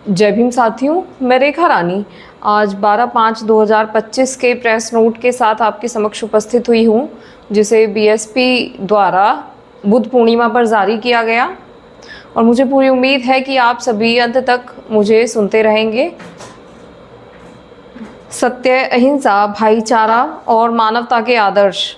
जय भीम साथियों, मैं रेखा रानी आज 12/5/2025 के प्रेस नोट के साथ आपके समक्ष उपस्थित हुई हूँ, जिसे बीएसपी द्वारा बुद्ध पूर्णिमा पर जारी किया गया और मुझे पूरी उम्मीद है कि आप सभी अंत तक मुझे सुनते रहेंगे। सत्य, अहिंसा, भाईचारा और मानवता के आदर्श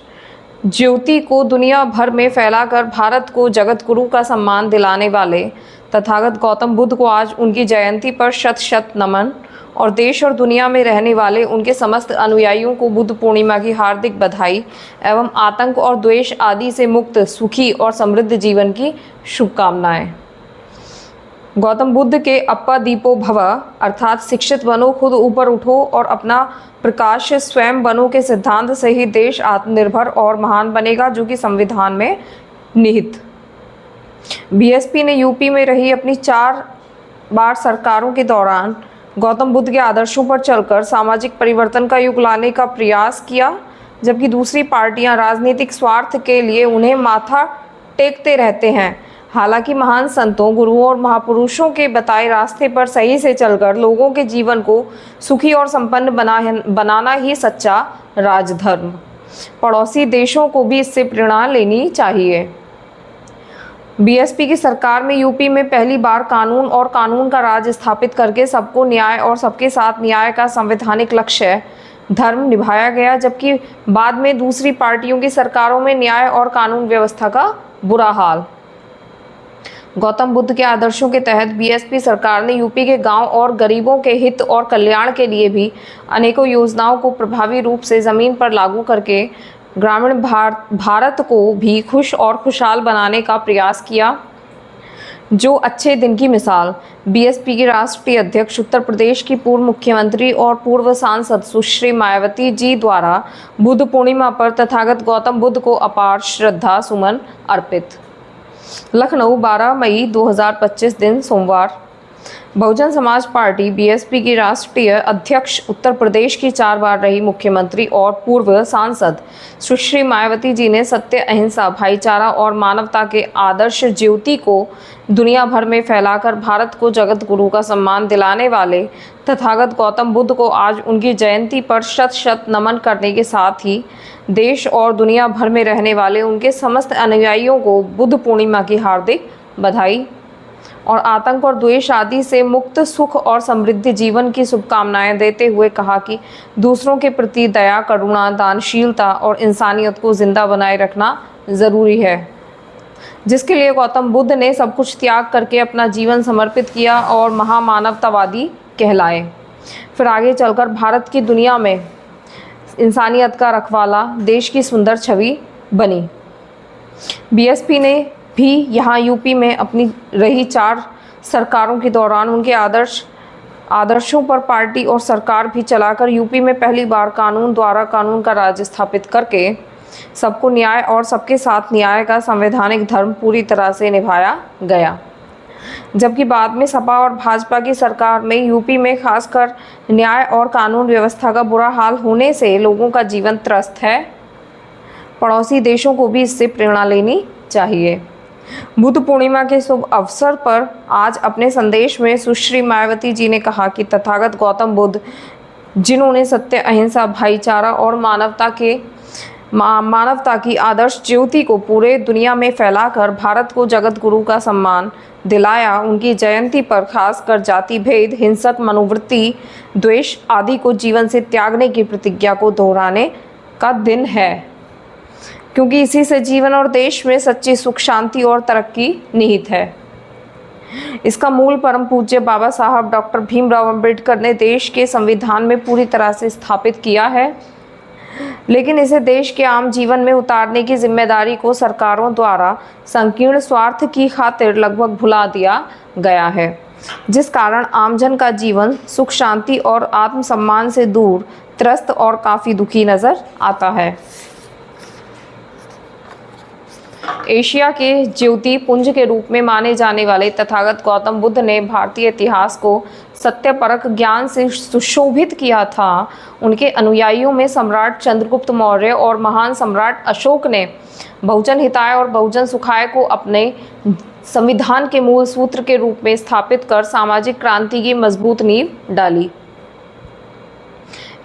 ज्योति को दुनिया भर में फैलाकर भारत को जगत गुरु का सम्मान दिलाने वाले तथागत गौतम बुद्ध को आज उनकी जयंती पर शत शत नमन और देश और दुनिया में रहने वाले उनके समस्त अनुयायियों को बुद्ध पूर्णिमा की हार्दिक बधाई एवं आतंक और द्वेष आदि से मुक्त सुखी और समृद्ध जीवन की शुभकामनाएं। गौतम बुद्ध के अप्पा दीपो भव अर्थात शिक्षित बनो, खुद ऊपर उठो और अपना प्रकाश स्वयं बनो के सिद्धांत से ही देश आत्मनिर्भर और महान बनेगा, जो कि संविधान में निहित। बीएसपी ने यूपी में रही अपनी 4 बार सरकारों के दौरान गौतम बुद्ध के आदर्शों पर चलकर सामाजिक परिवर्तन का युग लाने का प्रयास किया, जबकि दूसरी पार्टियां राजनीतिक स्वार्थ के लिए उन्हें माथा टेकते रहते हैं। हालांकि महान संतों, गुरुओं और महापुरुषों के बताए रास्ते पर सही से चलकर लोगों के जीवन को सुखी और संपन्न बनाना ही सच्चा राजधर्म। पड़ोसी देशों को भी इससे प्रेरणा लेनी चाहिए। बीएसपी की सरकार में यूपी में पहली बार कानून और कानून का राज स्थापित करके सबको न्याय और सबके साथ न्याय का संवैधानिक लक्ष्य धर्म निभाया गया, जबकि बाद में दूसरी पार्टियों की सरकारों में न्याय और कानून व्यवस्था का बुरा हाल। गौतम बुद्ध के आदर्शों के तहत बीएसपी सरकार ने यूपी के गांव और गरीबों के हित और कल्याण के लिए भी अनेकों योजनाओं को प्रभावी रूप से ज़मीन पर लागू करके ग्रामीण भारत को भी खुश और खुशहाल बनाने का प्रयास किया। जो अच्छे दिन की मिसाल बीएसपी की राष्ट्रीय अध्यक्ष, उत्तर प्रदेश की पूर्व मुख्यमंत्री और पूर्व सांसद सुश्री मायावती जी द्वारा बुद्ध पूर्णिमा पर तथागत गौतम बुद्ध को अपार श्रद्धा सुमन अर्पित। लखनऊ 12 मई 2025 दिन सोमवार। बहुजन समाज पार्टी बीएसपी की राष्ट्रीय अध्यक्ष, उत्तर प्रदेश की 4 बार रही मुख्यमंत्री और पूर्व सांसद सुश्री मायावती जी ने सत्य, अहिंसा, भाईचारा और मानवता के आदर्श ज्योति को दुनिया भर में फैलाकर भारत को जगत गुरु का सम्मान दिलाने वाले तथागत गौतम बुद्ध को आज उनकी जयंती पर शत शत नमन करने के साथ ही देश और दुनिया भर में रहने वाले उनके समस्त अनुयायियों को बुद्ध पूर्णिमा की हार्दिक बधाई और आतंक और द्वेष आदि से मुक्त सुख और समृद्धि जीवन की शुभकामनाएं देते हुए कहा कि दूसरों के प्रति दया, करुणा, दानशीलता और इंसानियत को जिंदा बनाए रखना ज़रूरी है, जिसके लिए गौतम बुद्ध ने सब कुछ त्याग करके अपना जीवन समर्पित किया और महामानवतावादी कहलाए। फिर आगे चलकर भारत की दुनिया में इंसानियत का रखवाला, देश की सुंदर छवि बनी। बीएसपी ने भी यहाँ यूपी में अपनी रही 4 सरकारों के दौरान उनके आदर्शों पर पार्टी और सरकार भी चलाकर यूपी में पहली बार कानून द्वारा कानून का राज स्थापित करके सबको न्याय और सबके साथ न्याय का संवैधानिक धर्म पूरी तरह से निभाया गया, जबकि बाद में सपा और भाजपा की सरकार में यूपी में खासकर न्याय और कानून व्यवस्था का बुरा हाल होने से लोगों का जीवन त्रस्त है। पड़ोसी देशों को भी इससे प्रेरणा लेनी चाहिए। बुद्ध पूर्णिमा के शुभ अवसर पर आज अपने संदेश में सुश्री मायावती जी ने कहा कि तथागत गौतम बुद्ध, जिन्होंने सत्य, अहिंसा, भाईचारा और मानवता की आदर्श ज्योति को पूरे दुनिया में फैलाकर भारत को जगत गुरु का सम्मान दिलाया, उनकी जयंती पर खासकर जाति भेद, हिंसक मनोवृत्ति, द्वेष आदि को जीवन से त्यागने की प्रतिज्ञा को दोहराने का दिन है, क्योंकि इसी से जीवन और देश में सच्ची सुख, शांति और तरक्की निहित है। इसका मूल परम पूज्य बाबा साहब डॉक्टर भीमराव अंबेडकर ने देश के संविधान में पूरी तरह से स्थापित किया है, लेकिन इसे देश के आम जीवन में उतारने की जिम्मेदारी को सरकारों द्वारा संकीर्ण स्वार्थ की खातिर लगभग भुला दिया गया है, जिस कारण आमजन का जीवन सुख, शांति और आत्मसम्मान से दूर, त्रस्त और काफ़ी दुखी नज़र आता है। एशिया के ज्योति पुंज के रूप में माने जाने वाले तथागत गौतम बुद्ध ने भारतीय इतिहास को सत्यपरक ज्ञान से सुशोभित किया था। उनके अनुयायियों में सम्राट चंद्रगुप्त मौर्य और महान सम्राट अशोक ने बहुजन हिताय और बहुजन सुखाय को अपने संविधान के मूल सूत्र के रूप में स्थापित कर सामाजिक क्रांति की मजबूत नींव डाली।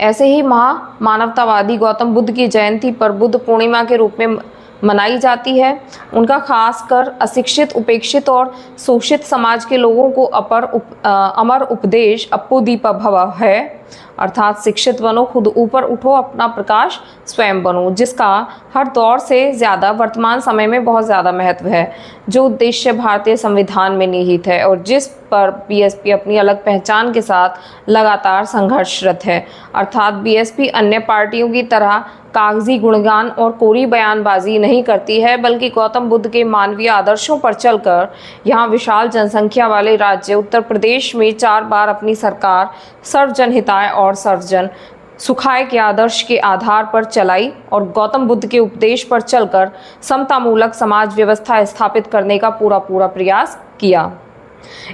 ऐसे ही मानवतावादी गौतम बुद्ध की जयंती पर बुद्ध पूर्णिमा के रूप में मनाई जाती है। उनका खासकर अशिक्षित, उपेक्षित और शोषित समाज के लोगों को अमर उपदेश अप्पु दीपा भव है, अर्थात शिक्षित बनो, खुद ऊपर उठो, अपना प्रकाश स्वयं बनो, जिसका हर दौर से ज़्यादा वर्तमान समय में बहुत ज़्यादा महत्व है, जो उद्देश्य भारतीय संविधान में निहित है और जिस पर बीएसपी अपनी अलग पहचान के साथ लगातार संघर्षरत है। अर्थात बीएसपी अन्य पार्टियों की तरह कागजी गुणगान और कोरी बयानबाजी नहीं करती है, बल्कि गौतम बुद्ध के मानवीय आदर्शों पर चलकर यहाँ विशाल जनसंख्या वाले राज्य उत्तर प्रदेश में 4 बार अपनी सरकार सर्वजन हिताय और सर्वजन सुखाय के आदर्श के आधार पर चलाई और गौतम बुद्ध के उपदेश पर चलकर समतामूलक समाज व्यवस्था स्थापित करने का पूरा प्रयास किया।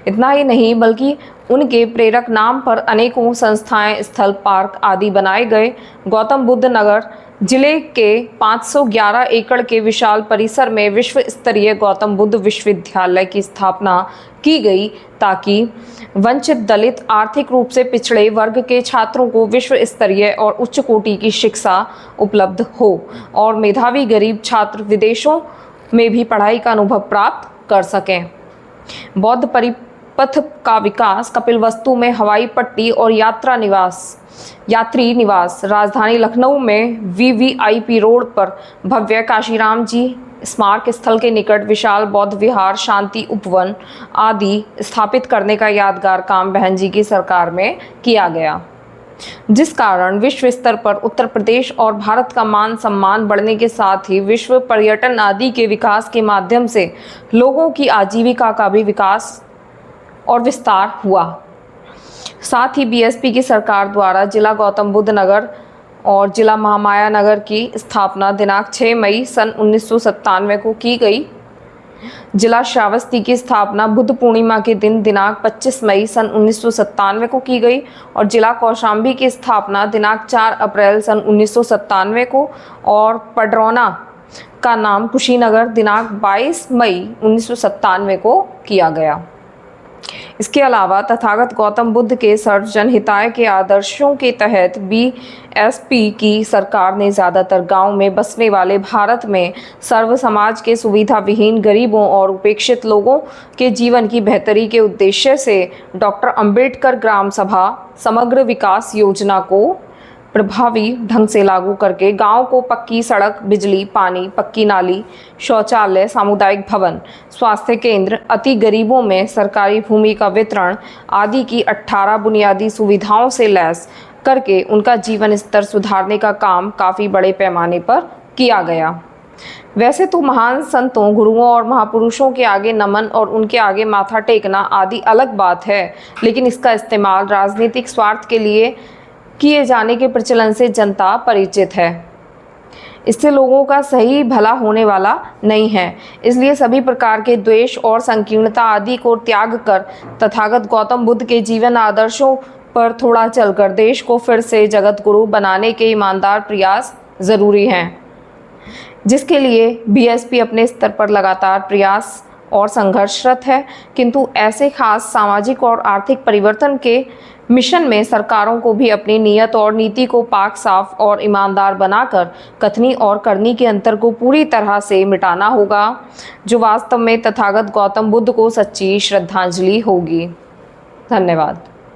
इतना ही नहीं, बल्कि उनके प्रेरक नाम पर अनेकों संस्थाएं, स्थल, पार्क आदि बनाए गए। गौतम बुद्ध नगर जिले के 511 एकड़ के विशाल परिसर में विश्व स्तरीय गौतम बुद्ध विश्वविद्यालय की स्थापना की गई, ताकि वंचित, दलित, आर्थिक रूप से पिछड़े वर्ग के छात्रों को विश्व स्तरीय और उच्च कोटि की शिक्षा उपलब्ध हो और मेधावी गरीब छात्र विदेशों में भी पढ़ाई का अनुभव प्राप्त कर सकें। बौद्ध परिपथ का विकास, कपिलवस्तु में हवाई पट्टी और यात्री निवास, राजधानी लखनऊ में वीवीआईपी रोड पर भव्य काशीराम जी स्मारक स्थल के निकट विशाल बौद्ध विहार, शांति उपवन आदि स्थापित करने का यादगार काम बहन जी की सरकार में किया गया, जिस कारण विश्व स्तर पर उत्तर प्रदेश और भारत का मान सम्मान बढ़ने के साथ ही विश्व पर्यटन आदि के विकास के माध्यम से लोगों की आजीविका का भी विकास और विस्तार हुआ। साथ ही बीएसपी की सरकार द्वारा जिला गौतम बुद्ध नगर और जिला महामाया नगर की स्थापना दिनांक 6 मई सन 1997 को की गई। जिला श्रावस्ती की स्थापना बुद्ध पूर्णिमा के दिन दिनांक 25 मई सन 1997 को की गई और जिला कौशाम्बी की स्थापना दिनांक 4 अप्रैल सन 1997 को और पडरौना का नाम कुशीनगर दिनांक 22 मई 1997 को किया गया। इसके अलावा तथागत गौतम बुद्ध के सर्वजन हिताय के आदर्शों के तहत बीएसपी की सरकार ने ज़्यादातर गांव में बसने वाले भारत में सर्व समाज के सुविधा विहीन गरीबों और उपेक्षित लोगों के जीवन की बेहतरी के उद्देश्य से डॉक्टर अंबेडकर ग्राम सभा समग्र विकास योजना को प्रभावी ढंग से लागू करके गांव को पक्की सड़क, बिजली, पानी, पक्की नाली, शौचालय, सामुदायिक भवन, स्वास्थ्य केंद्र, अति गरीबों में सरकारी भूमि का वितरण आदि की 18 बुनियादी सुविधाओं से लैस करके उनका जीवन स्तर सुधारने का काम काफ़ी बड़े पैमाने पर किया गया। वैसे तो महान संतों, गुरुओं और महापुरुषों के आगे नमन और उनके आगे माथा टेकना आदि अलग बात है, लेकिन इसका इस्तेमाल राजनीतिक स्वार्थ के लिए किए जाने के प्रचलन से जनता परिचित है। इससे लोगों का सही भला होने वाला नहीं है। इसलिए सभी प्रकार के द्वेष और संकीर्णता आदि को त्याग कर तथागत गौतम बुद्ध के जीवन आदर्शों पर थोड़ा चलकर देश को फिर से जगत गुरु बनाने के ईमानदार प्रयास ज़रूरी हैं, जिसके लिए बीएसपी अपने स्तर पर लगातार प्रयास और संघर्षरत है। किंतु ऐसे खास सामाजिक और आर्थिक परिवर्तन के मिशन में सरकारों को भी अपनी नीयत और नीति को पाक साफ और ईमानदार बनाकर कथनी और करनी के अंतर को पूरी तरह से मिटाना होगा, जो वास्तव में तथागत गौतम बुद्ध को सच्ची श्रद्धांजलि होगी। धन्यवाद।